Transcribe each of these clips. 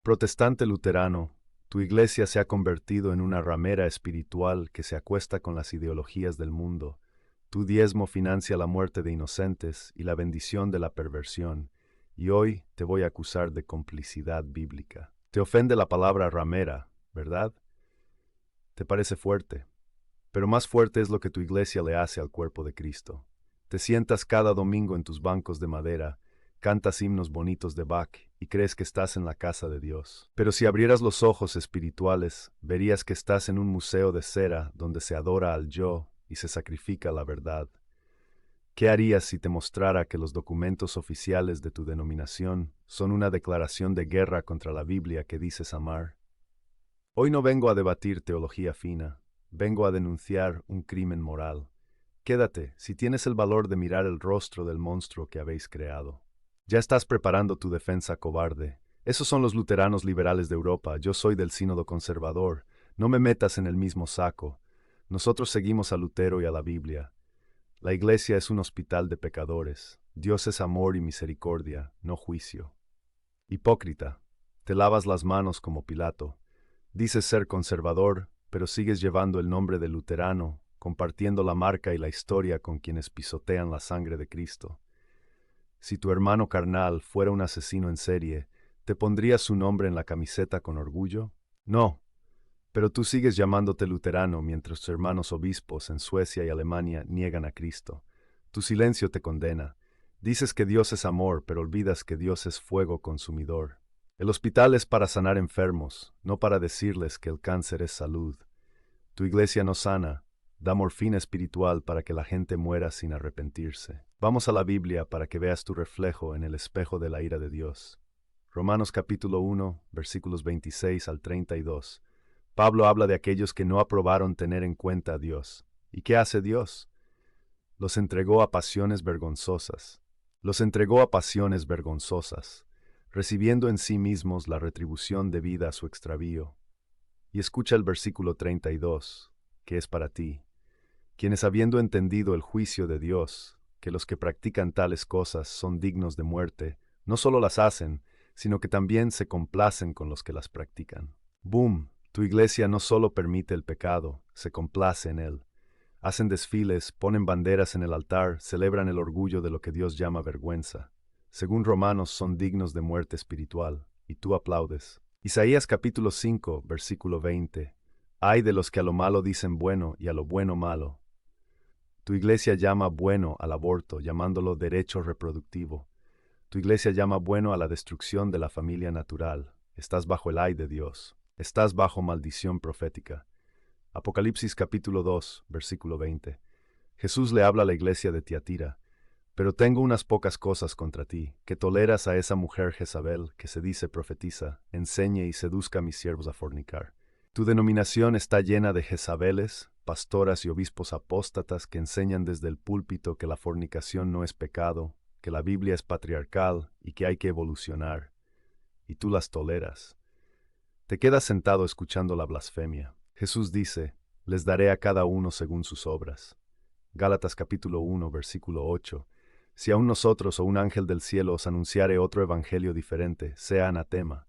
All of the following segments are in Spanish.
Protestante luterano, tu iglesia se ha convertido en una ramera espiritual que se acuesta con las ideologías del mundo. Tu diezmo financia la muerte de inocentes y la bendición de la perversión, y hoy te voy a acusar de complicidad bíblica. Te ofende la palabra ramera, ¿verdad? Te parece fuerte, pero más fuerte es lo que tu iglesia le hace al cuerpo de Cristo. Te sientas cada domingo en tus bancos de madera, cantas himnos bonitos de Bach y crees que estás en la casa de Dios. Pero si abrieras los ojos espirituales, verías que estás en un museo de cera donde se adora al yo y se sacrifica la verdad. ¿Qué harías si te mostrara que los documentos oficiales de tu denominación son una declaración de guerra contra la Biblia que dices amar? Hoy no vengo a debatir teología fina, vengo a denunciar un crimen moral. Quédate, si tienes el valor de mirar el rostro del monstruo que habéis creado. Ya estás preparando tu defensa cobarde. Esos son los luteranos liberales de Europa, yo soy del sínodo conservador. No me metas en el mismo saco. Nosotros seguimos a Lutero y a la Biblia. La iglesia es un hospital de pecadores. Dios es amor y misericordia, no juicio. Hipócrita, te lavas las manos como Pilato. Dices ser conservador, pero sigues llevando el nombre de luterano, compartiendo la marca y la historia con quienes pisotean la sangre de Cristo. Si tu hermano carnal fuera un asesino en serie, ¿te pondrías su nombre en la camiseta con orgullo? No, pero tú sigues llamándote luterano mientras tus hermanos obispos en Suecia y Alemania niegan a Cristo. Tu silencio te condena. Dices que Dios es amor, pero olvidas que Dios es fuego consumidor. El hospital es para sanar enfermos, no para decirles que el cáncer es salud. Tu iglesia no sana, da morfina espiritual para que la gente muera sin arrepentirse. Vamos a la Biblia para que veas tu reflejo en el espejo de la ira de Dios. Romanos capítulo 1, versículos 26 al 32. Pablo habla de aquellos que no aprobaron tener en cuenta a Dios. ¿Y qué hace Dios? Los entregó a pasiones vergonzosas. Los entregó a pasiones vergonzosas, recibiendo en sí mismos la retribución debida a su extravío. Y escucha el versículo 32, que es para ti, quienes habiendo entendido el juicio de Dios, que los que practican tales cosas son dignos de muerte, no solo las hacen, sino que también se complacen con los que las practican. Boom, tu iglesia no solo permite el pecado, se complace en él. Hacen desfiles, ponen banderas en el altar, celebran el orgullo de lo que Dios llama vergüenza. Según Romanos, son dignos de muerte espiritual, y tú aplaudes. Isaías capítulo 5, versículo 20. Ay de los que a lo malo dicen bueno y a lo bueno malo. Tu iglesia llama bueno al aborto, llamándolo derecho reproductivo. Tu iglesia llama bueno a la destrucción de la familia natural. Estás bajo el ay de Dios. Estás bajo maldición profética. Apocalipsis capítulo 2, versículo 20. Jesús le habla a la iglesia de Tiatira. Pero tengo unas pocas cosas contra ti, que toleras a esa mujer Jezabel, que se dice profetiza, enseñe y seduzca a mis siervos a fornicar. Tu denominación está llena de Jezabeles, pastoras y obispos apóstatas que enseñan desde el púlpito que la fornicación no es pecado, que la Biblia es patriarcal y que hay que evolucionar. Y tú las toleras. Te quedas sentado escuchando la blasfemia. Jesús dice, les daré a cada uno según sus obras. Gálatas capítulo 1, versículo 8. Si aun nosotros o un ángel del cielo os anunciare otro evangelio diferente, sea anatema.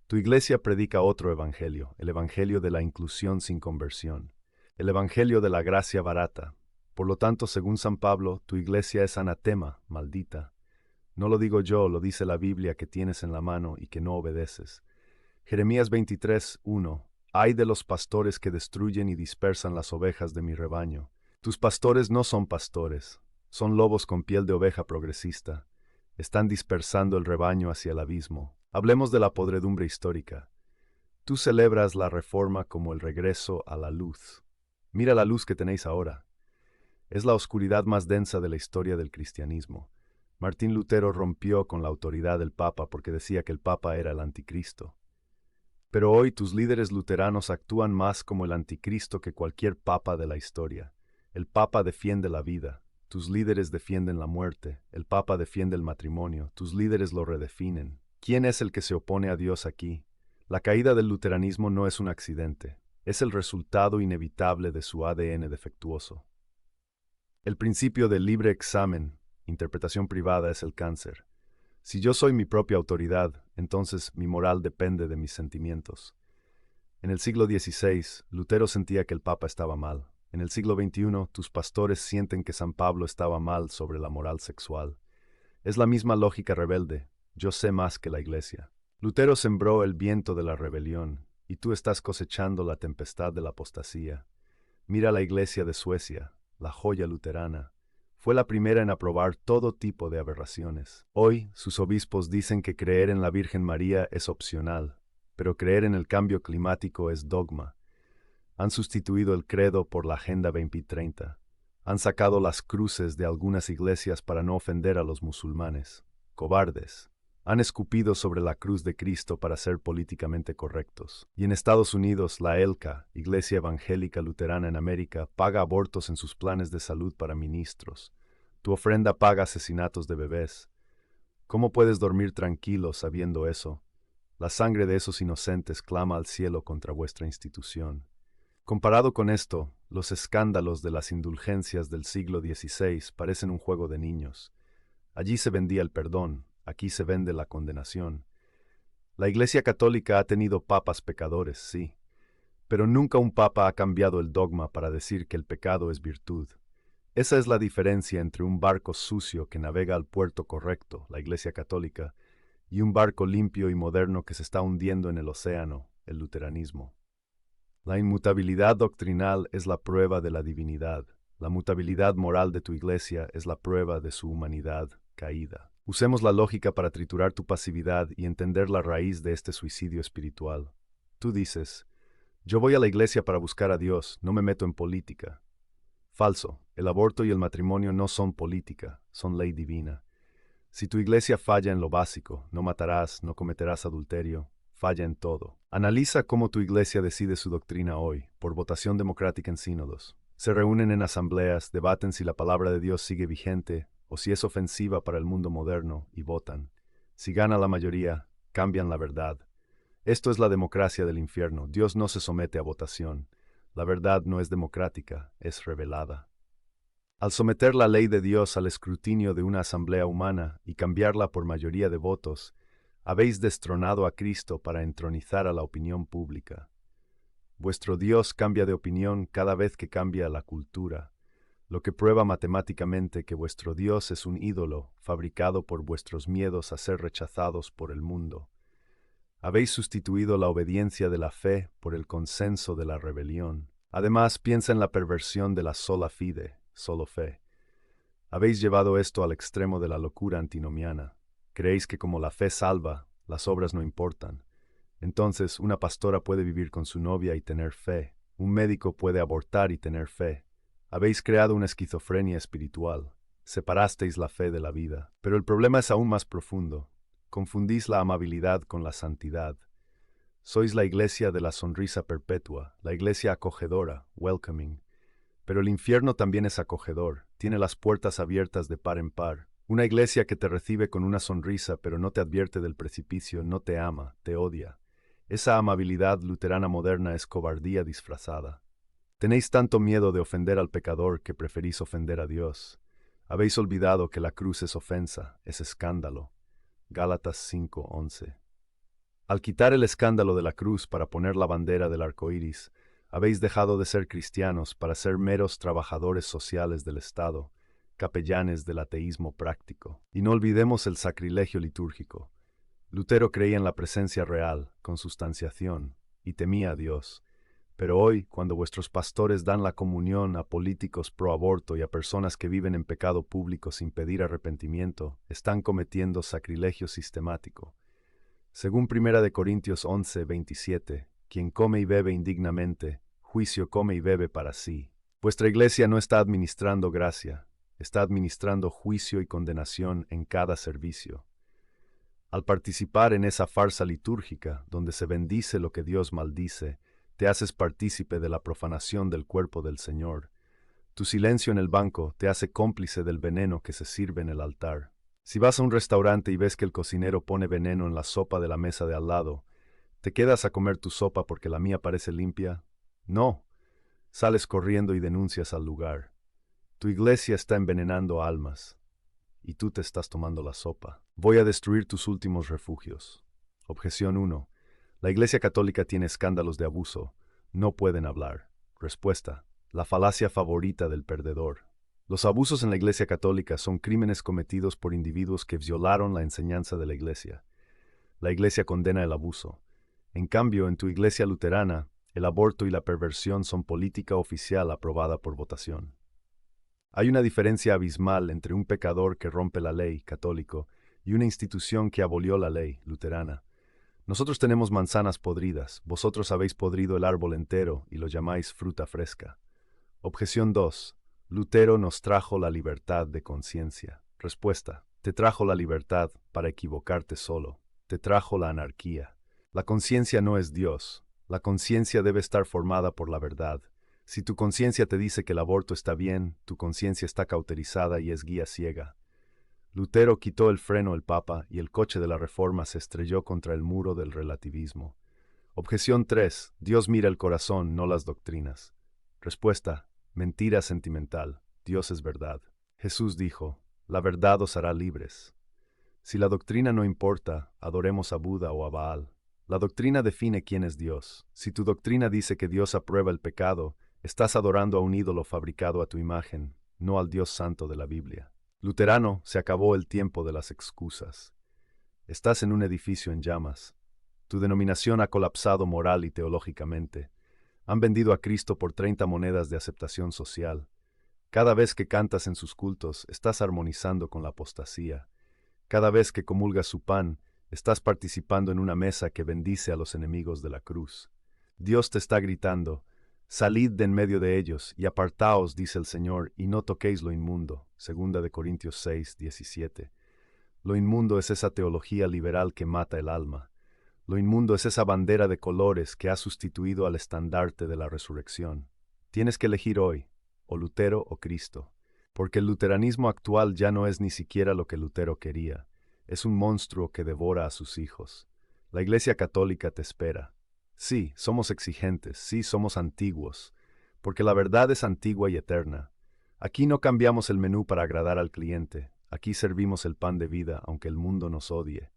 Tu iglesia predica otro evangelio, el evangelio de la inclusión sin conversión, el evangelio de la gracia barata. Por lo tanto, según San Pablo, tu iglesia es anatema, maldita. No lo digo yo, lo dice la Biblia que tienes en la mano y que no obedeces. Jeremías 23, 1. Ay de los pastores que destruyen y dispersan las ovejas de mi rebaño. Tus pastores no son pastores, son lobos con piel de oveja progresista. Están dispersando el rebaño hacia el abismo. Hablemos de la podredumbre histórica. Tú celebras la reforma como el regreso a la luz. Mira la luz que tenéis ahora. Es la oscuridad más densa de la historia del cristianismo. Martín Lutero rompió con la autoridad del Papa porque decía que el Papa era el anticristo. Pero hoy tus líderes luteranos actúan más como el anticristo que cualquier papa de la historia. El papa defiende la vida, tus líderes defienden la muerte, el papa defiende el matrimonio, tus líderes lo redefinen. ¿Quién es el que se opone a Dios aquí? La caída del luteranismo no es un accidente, es el resultado inevitable de su ADN defectuoso. El principio del libre examen, interpretación privada, es el cáncer. Si yo soy mi propia autoridad, entonces mi moral depende de mis sentimientos. En el siglo XVI, Lutero sentía que el Papa estaba mal. En el siglo XXI, tus pastores sienten que San Pablo estaba mal sobre la moral sexual. Es la misma lógica rebelde. Yo sé más que la Iglesia. Lutero sembró el viento de la rebelión, y tú estás cosechando la tempestad de la apostasía. Mira la Iglesia de Suecia, la joya luterana. Fue la primera en aprobar todo tipo de aberraciones. Hoy, sus obispos dicen que creer en la Virgen María es opcional, pero creer en el cambio climático es dogma. Han sustituido el credo por la Agenda 2030. Han sacado las cruces de algunas iglesias para no ofender a los musulmanes. Cobardes. Han escupido sobre la cruz de Cristo para ser políticamente correctos. Y en Estados Unidos, la ELCA, Iglesia Evangélica Luterana en América, paga abortos en sus planes de salud para ministros. Tu ofrenda paga asesinatos de bebés. ¿Cómo puedes dormir tranquilo sabiendo eso? La sangre de esos inocentes clama al cielo contra vuestra institución. Comparado con esto, los escándalos de las indulgencias del siglo XVI parecen un juego de niños. Allí se vendía el perdón, aquí se vende la condenación. La Iglesia Católica ha tenido papas pecadores, sí, pero nunca un papa ha cambiado el dogma para decir que el pecado es virtud. Esa es la diferencia entre un barco sucio que navega al puerto correcto, la Iglesia Católica, y un barco limpio y moderno que se está hundiendo en el océano, el luteranismo. La inmutabilidad doctrinal es la prueba de la divinidad. La mutabilidad moral de tu Iglesia es la prueba de su humanidad caída. Usemos la lógica para triturar tu pasividad y entender la raíz de este suicidio espiritual. Tú dices, yo voy a la Iglesia para buscar a Dios, no me meto en política. Falso, el aborto y el matrimonio no son política, son ley divina. Si tu Iglesia falla en lo básico, no matarás, no cometerás adulterio, falla en todo. Analiza cómo tu Iglesia decide su doctrina hoy, por votación democrática en sínodos. Se reúnen en asambleas, debaten si la palabra de Dios sigue vigente o si es ofensiva para el mundo moderno y votan. Si gana la mayoría, cambian la verdad. Esto es la democracia del infierno. Dios no se somete a votación. La verdad no es democrática, es revelada. Al someter la ley de Dios al escrutinio de una asamblea humana y cambiarla por mayoría de votos, habéis destronado a Cristo para entronizar a la opinión pública. Vuestro Dios cambia de opinión cada vez que cambia la cultura, lo que prueba matemáticamente que vuestro Dios es un ídolo fabricado por vuestros miedos a ser rechazados por el mundo. Habéis sustituido la obediencia de la fe por el consenso de la rebelión. Además, piensa en la perversión de la sola fide, solo fe. Habéis llevado esto al extremo de la locura antinomiana. Creéis que como la fe salva, las obras no importan. Entonces, una pastora puede vivir con su novia y tener fe. Un médico puede abortar y tener fe. Habéis creado una esquizofrenia espiritual. Separasteis la fe de la vida. Pero el problema es aún más profundo. Confundís la amabilidad con la santidad. Sois la iglesia de la sonrisa perpetua, la iglesia acogedora, welcoming. Pero el infierno también es acogedor, tiene las puertas abiertas de par en par. Una iglesia que te recibe con una sonrisa pero no te advierte del precipicio, no te ama, te odia. Esa amabilidad luterana moderna es cobardía disfrazada. Tenéis tanto miedo de ofender al pecador que preferís ofender a Dios. Habéis olvidado que la cruz es ofensa, es escándalo. Gálatas 5:11. Al quitar el escándalo de la cruz para poner la bandera del arco iris, habéis dejado de ser cristianos para ser meros trabajadores sociales del Estado, capellanes del ateísmo práctico. Y no olvidemos el sacrilegio litúrgico. Lutero creía en la presencia real, consustanciación, y temía a Dios. Pero hoy, cuando vuestros pastores dan la comunión a políticos pro aborto y a personas que viven en pecado público sin pedir arrepentimiento, están cometiendo sacrilegio sistemático. Según 1 Corintios 11:27, quien come y bebe indignamente, juicio come y bebe para sí. Vuestra iglesia no está administrando gracia, está administrando juicio y condenación en cada servicio. Al participar en esa farsa litúrgica, donde se bendice lo que Dios maldice, te haces partícipe de la profanación del cuerpo del Señor. Tu silencio en el banco te hace cómplice del veneno que se sirve en el altar. Si vas a un restaurante y ves que el cocinero pone veneno en la sopa de la mesa de al lado, ¿te quedas a comer tu sopa porque la mía parece limpia? No. Sales corriendo y denuncias al lugar. Tu iglesia está envenenando almas, y tú te estás tomando la sopa. Voy a destruir tus últimos refugios. Objeción 1. La Iglesia Católica tiene escándalos de abuso. No pueden hablar. Respuesta. La falacia favorita del perdedor. Los abusos en la Iglesia Católica son crímenes cometidos por individuos que violaron la enseñanza de la Iglesia. La Iglesia condena el abuso. En cambio, en tu Iglesia luterana, el aborto y la perversión son política oficial aprobada por votación. Hay una diferencia abismal entre un pecador que rompe la ley, católico, y una institución que abolió la ley, luterana. Nosotros tenemos manzanas podridas, vosotros habéis podrido el árbol entero y lo llamáis fruta fresca. Objeción 2. Lutero nos trajo la libertad de conciencia. Respuesta. Te trajo la libertad para equivocarte solo. Te trajo la anarquía. La conciencia no es Dios. La conciencia debe estar formada por la verdad. Si tu conciencia te dice que el aborto está bien, tu conciencia está cauterizada y es guía ciega. Lutero quitó el freno al Papa y el coche de la Reforma se estrelló contra el muro del relativismo. Objeción 3. Dios mira el corazón, no las doctrinas. Respuesta. Mentira sentimental. Dios es verdad. Jesús dijo, la verdad os hará libres. Si la doctrina no importa, adoremos a Buda o a Baal. La doctrina define quién es Dios. Si tu doctrina dice que Dios aprueba el pecado, estás adorando a un ídolo fabricado a tu imagen, no al Dios santo de la Biblia. Luterano, se acabó el tiempo de las excusas. Estás en un edificio en llamas. Tu denominación ha colapsado moral y teológicamente. Han vendido a Cristo por 30 monedas de aceptación social. Cada vez que cantas en sus cultos, estás armonizando con la apostasía. Cada vez que comulgas su pan, estás participando en una mesa que bendice a los enemigos de la cruz. Dios te está gritando, salid de en medio de ellos y apartaos, dice el Señor, y no toquéis lo inmundo. 2 Corintios 6, 17. Lo inmundo es esa teología liberal que mata el alma. Lo inmundo es esa bandera de colores que ha sustituido al estandarte de la resurrección. Tienes que elegir hoy, o Lutero o Cristo, porque el luteranismo actual ya no es ni siquiera lo que Lutero quería. Es un monstruo que devora a sus hijos. La Iglesia Católica te espera. Sí, somos exigentes, sí, somos antiguos, porque la verdad es antigua y eterna. Aquí no cambiamos el menú para agradar al cliente, aquí servimos el pan de vida aunque el mundo nos odie.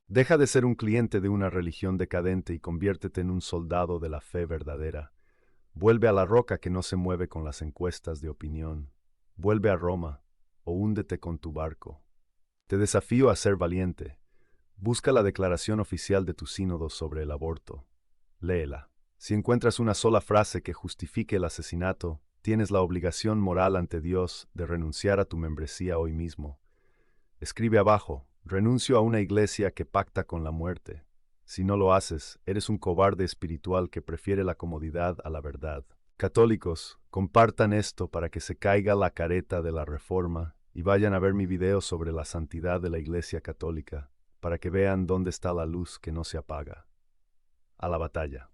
Deja de ser un cliente de una religión decadente y conviértete en un soldado de la fe verdadera. Vuelve a la roca que no se mueve con las encuestas de opinión. Vuelve a Roma, o húndete con tu barco. Te desafío a ser valiente. Busca la declaración oficial de tu sínodo sobre el aborto. Léela. Si encuentras una sola frase que justifique el asesinato, tienes la obligación moral ante Dios de renunciar a tu membresía hoy mismo. Escribe abajo, renuncio a una iglesia que pacta con la muerte. Si no lo haces, eres un cobarde espiritual que prefiere la comodidad a la verdad. Católicos, compartan esto para que se caiga la careta de la Reforma y vayan a ver mi video sobre la santidad de la Iglesia Católica, para que vean dónde está la luz que no se apaga. A la batalla.